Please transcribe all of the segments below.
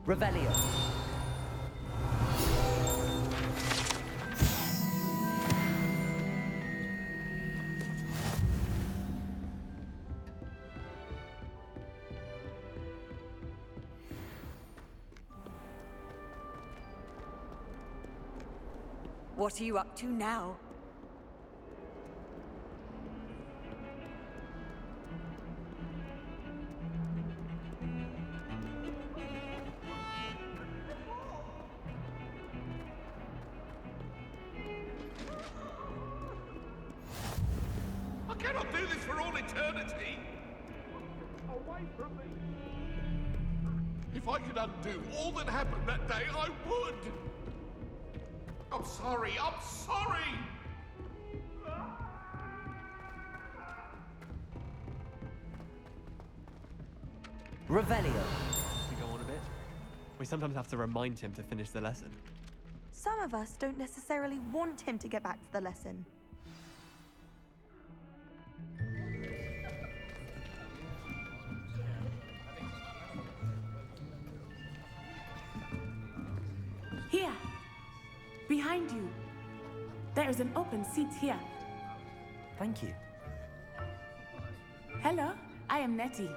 Revelio. What are you up to now? I cannot do this for all eternity! Away from me! If I could undo all that happened that day, I would! I'm sorry, I'm sorry! Revelio. To go on a bit. We sometimes have to remind him to finish the lesson. Some of us don't necessarily want him to get back to the lesson. Here! Behind you! There is an open seat here. Thank you. Hello, I am Nettie.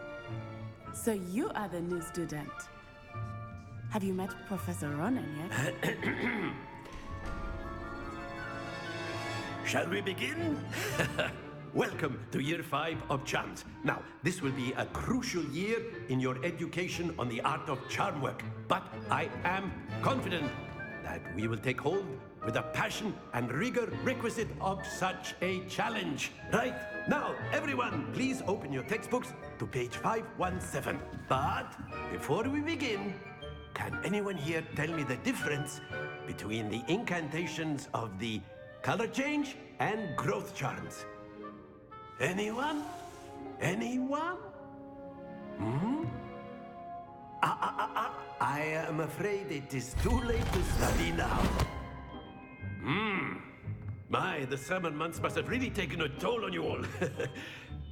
So you are the new student. Have you met Professor Ronan yet? Shall we begin? Welcome to Year 5 of Charms. Now, this will be a crucial year in your education on the art of charm work. But I am confident that we will take hold with the passion and rigor requisite of such a challenge. Right, now, everyone, please open your textbooks to page 517. But before we begin, can anyone here tell me the difference between the incantations of the color change and growth charms? Anyone? Anyone? I am afraid it is too late to study now. My, the summer months must have really taken a toll on you all.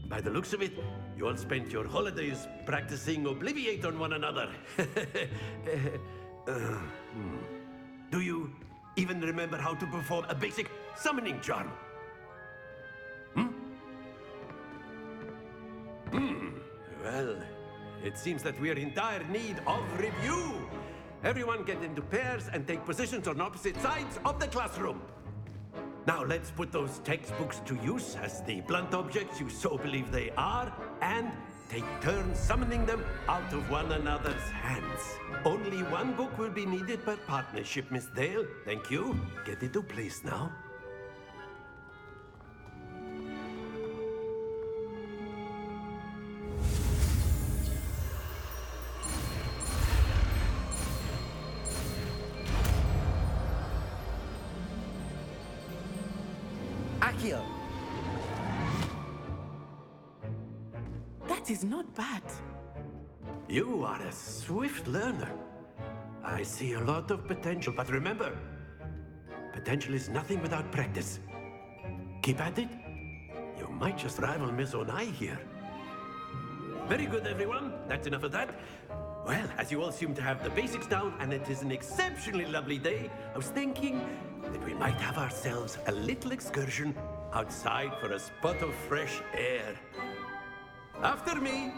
By the looks of it, you all spent your holidays practicing Obliviate on one another. Do you even remember how to perform a basic summoning charm? Well, it seems that we are in dire need of review. Everyone get into pairs and take positions on opposite sides of the classroom. Now let's put those textbooks to use as the blunt objects you so believe they are, and take turns summoning them out of one another's hands. Only one book will be needed per partnership, Miss Dale. Thank you. Get into place now. Accio. That is not bad. You are a swift learner. I see a lot of potential, but remember, potential is nothing without practice. Keep at it. You might just rival Miss Onai here. Very good, everyone. That's enough of that. Well, as you all seem to have the basics down, and it is an exceptionally lovely day, I was thinking that we might have ourselves a little excursion outside for a spot of fresh air. After me.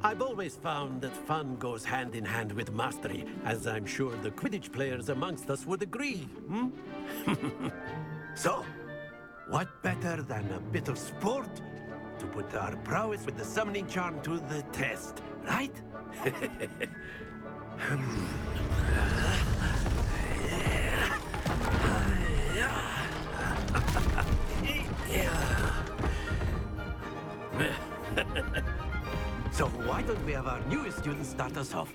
I've always found that fun goes hand in hand with mastery, as I'm sure the Quidditch players amongst us would agree. So, what better than a bit of sport to put our prowess with the summoning charm to the test, right? So why don't we have our newest student start us off?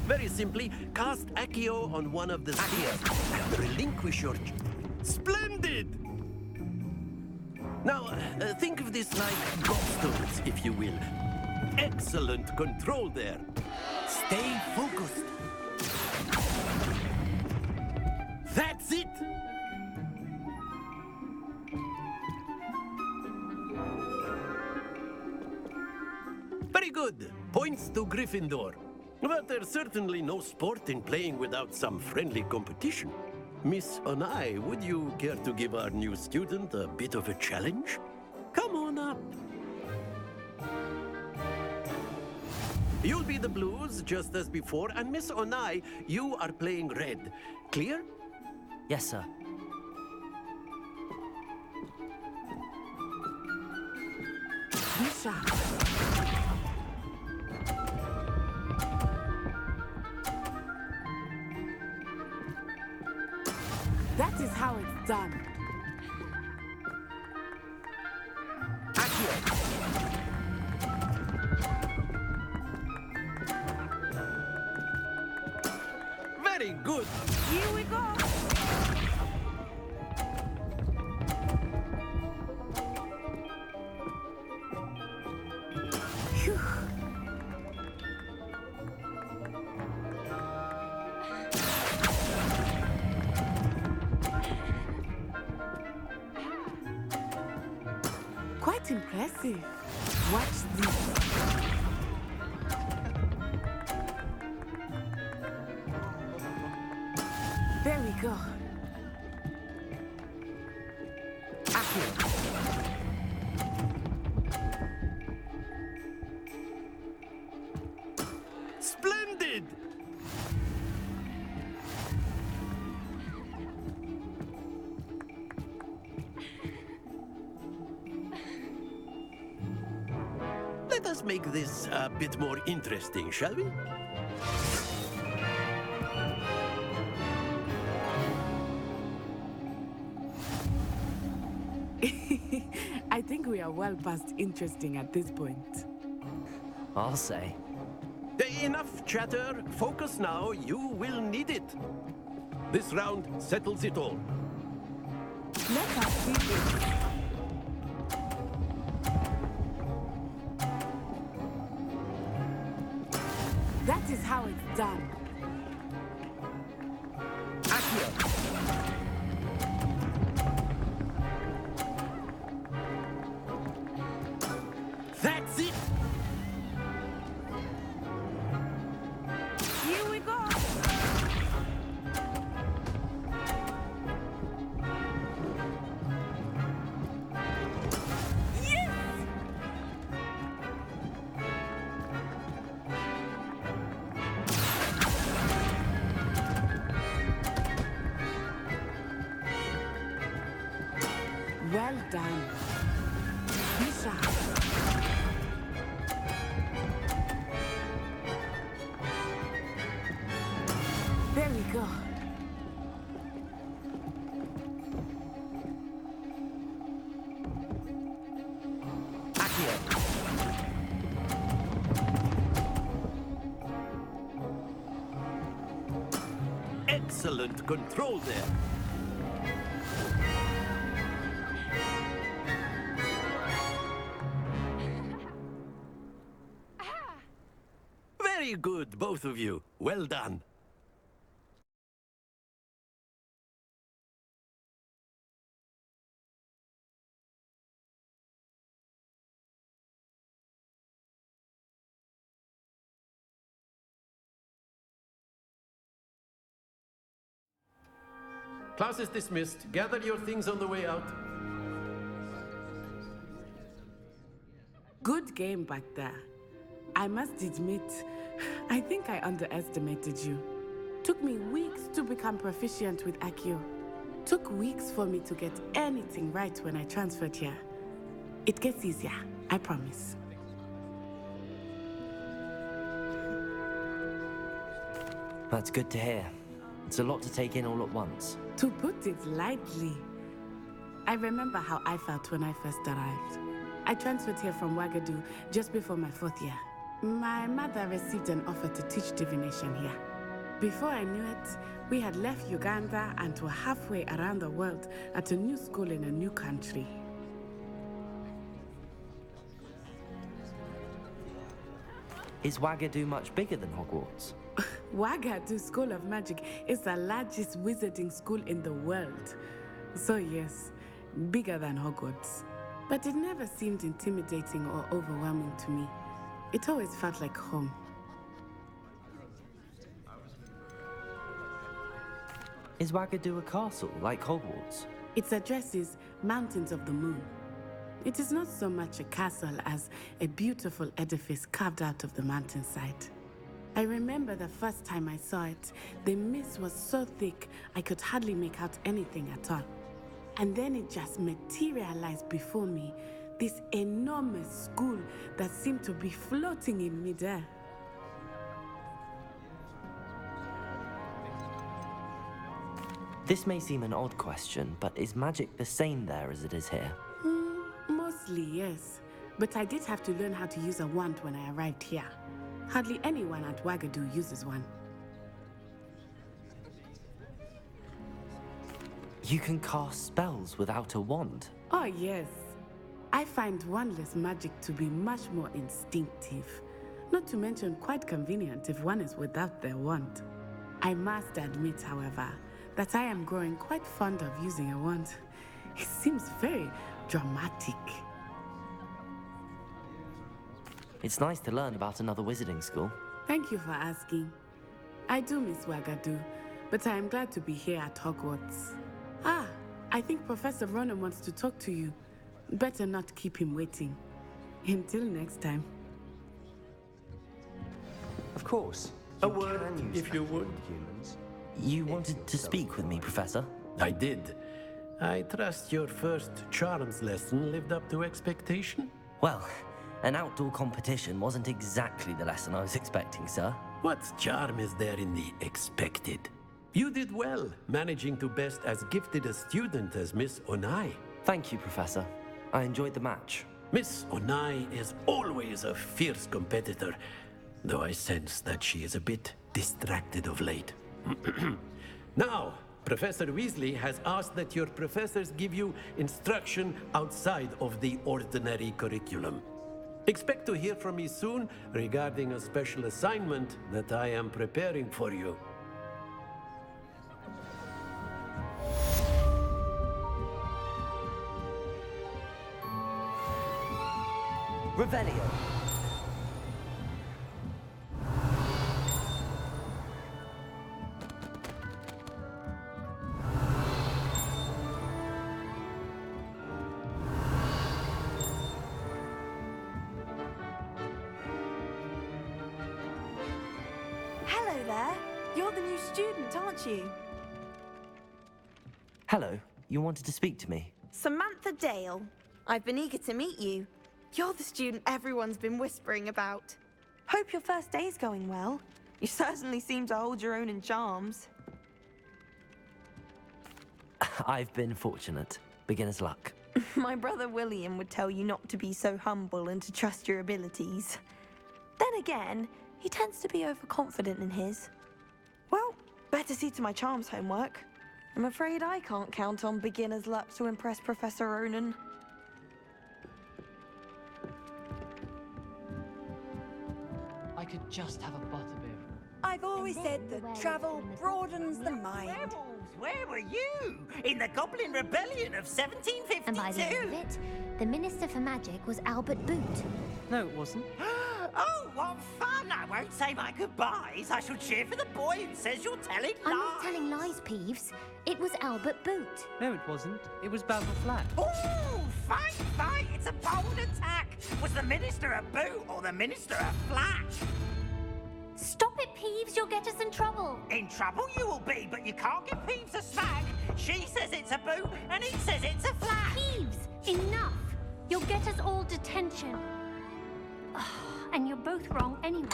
Very simply cast Accio on one of the spheres and relinquish your... Splendid! Now, think of this like gobstones, if you will. Excellent control there. Stay focused. That's it! Very good. Points to Gryffindor. But there's certainly no sport in playing without some friendly competition. Miss Onai, would you care to give our new student a bit of a challenge? Come on up. You'll be the blues, just as before, and Miss Onai, you are playing red. Clear? Yes, sir. Misha. That is how it's done. Accio. Very good. Here we go. Phew. Quite impressive. Watch this. There we go. Accio. Splendid! Let us make this a bit more interesting, shall we? I think we are well past interesting at this point. I'll say. Enough chatter. Focus now. You will need it. This round settles it all. Let us see this. That is how it's done. Accio. That's it! Here we go. Yes! Well done. Misha. There we go. Accio. Excellent control there. Very good, both of you. Well done. Class is dismissed. Gather your things on the way out. Good game back there. I must admit, I think I underestimated you. Took me weeks to become proficient with Accio. Took weeks for me to get anything right when I transferred here. It gets easier, I promise. That's good to hear. It's a lot to take in all at once. To put it lightly, I remember how I felt when I first arrived. I transferred here from Wagadu just before my 4th year. My mother received an offer to teach divination here. Before I knew it, we had left Uganda and were halfway around the world at a new school in a new country. Is Wagadu much bigger than Hogwarts? Wagadu School of Magic is the largest wizarding school in the world. So yes, bigger than Hogwarts. But it never seemed intimidating or overwhelming to me. It always felt like home. Is Wagadu a castle like Hogwarts? Its address is Mountains of the Moon. It is not so much a castle as a beautiful edifice carved out of the mountainside. I remember the first time I saw it, the mist was so thick I could hardly make out anything at all. And then it just materialized before me, this enormous school that seemed to be floating in midair. This may seem an odd question, but is magic the same there as it is here? Mostly, yes. But I did have to learn how to use a wand when I arrived here. Hardly anyone at Wagadu uses one. You can cast spells without a wand. Oh, yes. I find wandless magic to be much more instinctive. Not to mention quite convenient if one is without their wand. I must admit, however, that I am growing quite fond of using a wand. It seems very dramatic. It's nice to learn about another wizarding school. Thank you for asking. I do miss Wagadu, but I am glad to be here at Hogwarts. Ah, I think Professor Ronan wants to talk to you. Better not keep him waiting. Until next time. Of course. A word, if you would. Humans. You wanted to speak with me, Professor? I did. I trust your first charms lesson lived up to expectation? Well, an outdoor competition wasn't exactly the lesson I was expecting, sir. What charm is there in the expected? You did well, managing to best as gifted a student as Miss Onai. Thank you, Professor. I enjoyed the match. Miss Onai is always a fierce competitor, though I sense that she is a bit distracted of late. Now, Professor Weasley has asked that your professors give you instruction outside of the ordinary curriculum. Expect to hear from me soon regarding a special assignment that I am preparing for you. Revelio. Hello there. You're the new student, aren't you? Hello. You wanted to speak to me? Samantha Dale. I've been eager to meet you. You're the student everyone's been whispering about. Hope your first day's going well. You certainly seem to hold your own in charms. I've been fortunate. Beginner's luck. My brother William would tell you not to be so humble and to trust your abilities. Then again, he tends to be overconfident in his. Well, better see to my charms homework. I'm afraid I can't count on beginner's luck to impress Professor Ronan. I could just have a butterbeer. I've always said that travel broadens the mind. Werewolves, where were you? In the Goblin Rebellion of 1752? And by the end of it, the Minister for Magic was Albert Boot. No, it wasn't. Oh, what fun! I won't say my goodbyes. I shall cheer for the boy who says you're telling lies. I'm not telling lies, Peeves. It was Albert Boot. No, it wasn't. It was Basil Flat. Ooh, fight, fight! It's a bold attack. Was the Minister a boot or the Minister a flat? Stop it, Peeves. You'll get us in trouble. In trouble you will be, but you can't give Peeves a smack. She says it's a boot and he says it's a flat. Peeves, enough. You'll get us all detention. And you're both wrong anyway.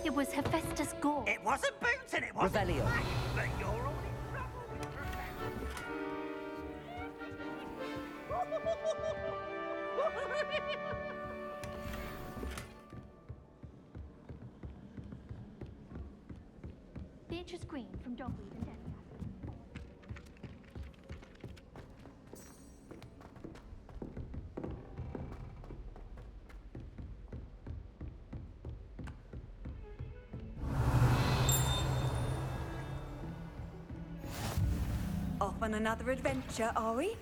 It was Hephaestus Gore. It wasn't boot and it wasn't Revelio. flat, but you're all in trouble with Bitch Nature's green from dogweed and death. Off on another adventure, are we?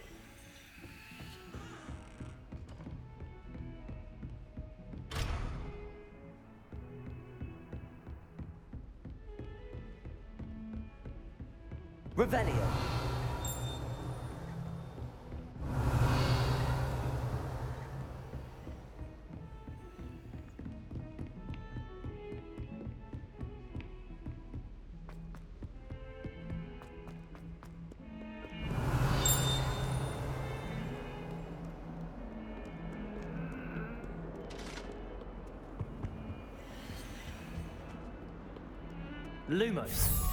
Revelio. Lumos.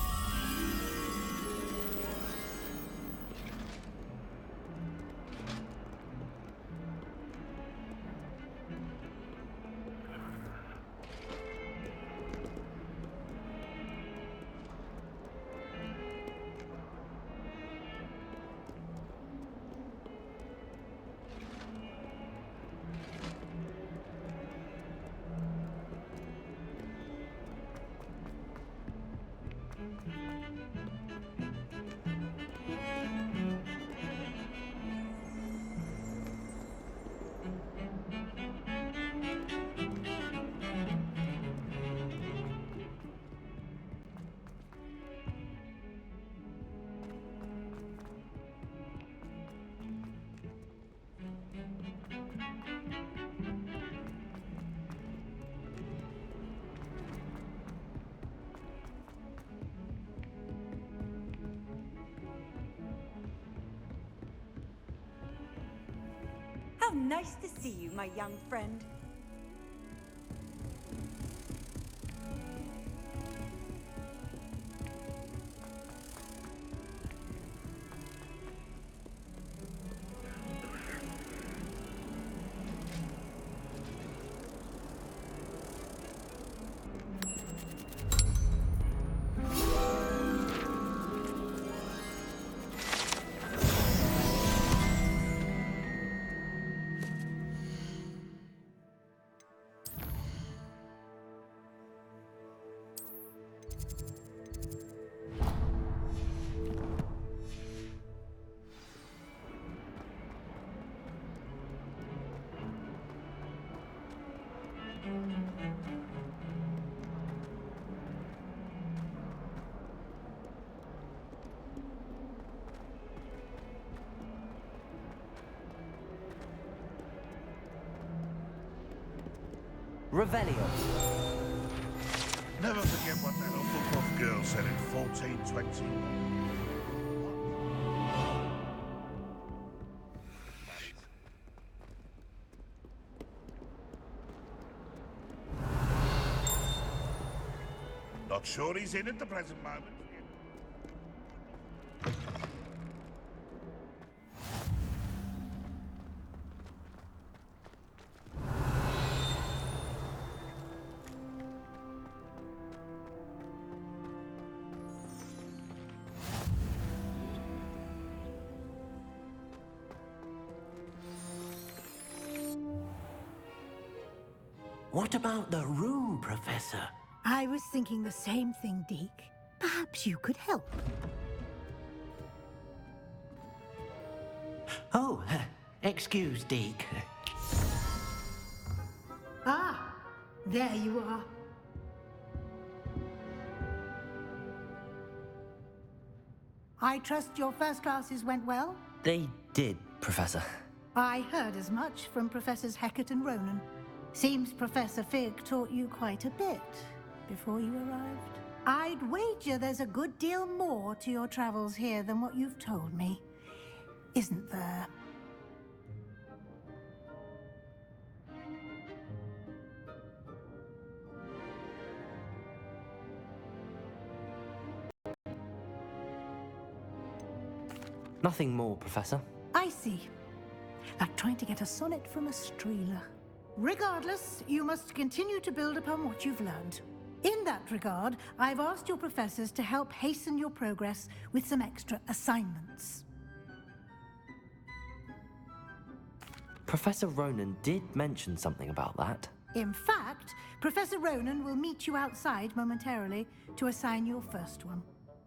How nice to see you, my young friend. Revelio. Never forget what that Hufflepuff girl said in 1421. Not sure he's in at the present moment. What about the room, Professor? I was thinking the same thing, Deke. Perhaps you could help. Oh, excuse, Deke. Ah, there you are. I trust your first classes went well? They did, Professor. I heard as much from Professors Hecat and Ronan. Seems Professor Fig taught you quite a bit before you arrived. I'd wager there's a good deal more to your travels here than what you've told me. Isn't there? Nothing more, Professor. I see. Like trying to get a sonnet from a streeler. Regardless, you must continue to build upon what you've learned. In that regard, I've asked your professors to help hasten your progress with some extra assignments. Professor Ronan did mention something about that. In fact, Professor Ronan will meet you outside momentarily to assign your first one.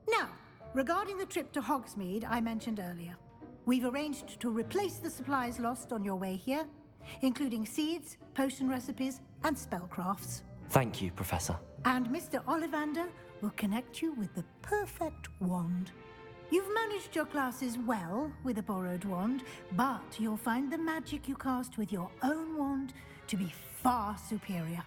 Now, regarding the trip to Hogsmeade I mentioned earlier, we've arranged to replace the supplies lost on your way here, including seeds, potion recipes, and spellcrafts. Thank you, Professor. And Mr. Ollivander will connect you with the perfect wand. You've managed your classes well with a borrowed wand, but you'll find the magic you cast with your own wand to be far superior.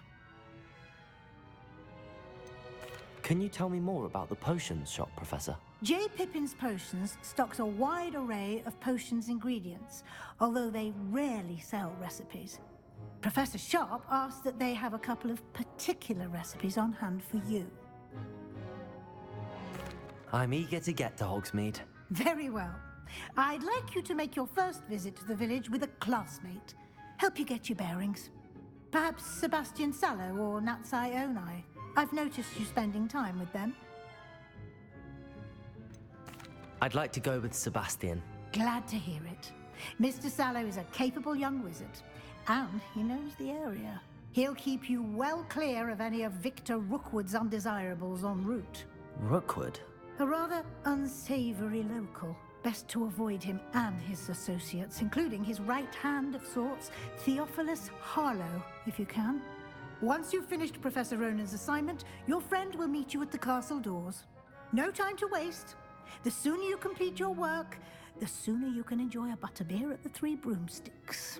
Can you tell me more about the potions shop, Professor? J. Pippin's Potions stocks a wide array of potions ingredients, although they rarely sell recipes. Professor Sharp asked that they have a couple of particular recipes on hand for you. I'm eager to get to Hogsmeade. Very well. I'd like you to make your first visit to the village with a classmate. Help you get your bearings. Perhaps Sebastian Sallow or Natsai Onai. I've noticed you spending time with them. I'd like to go with Sebastian. Glad to hear it. Mr. Sallow is a capable young wizard, and he knows the area. He'll keep you well clear of any of Victor Rookwood's undesirables en route. Rookwood? A rather unsavory local. Best to avoid him and his associates, including his right hand of sorts, Theophilus Harlow, if you can. Once you've finished Professor Ronan's assignment, your friend will meet you at the castle doors. No time to waste. The sooner you complete your work, the sooner you can enjoy a butterbeer at the Three Broomsticks.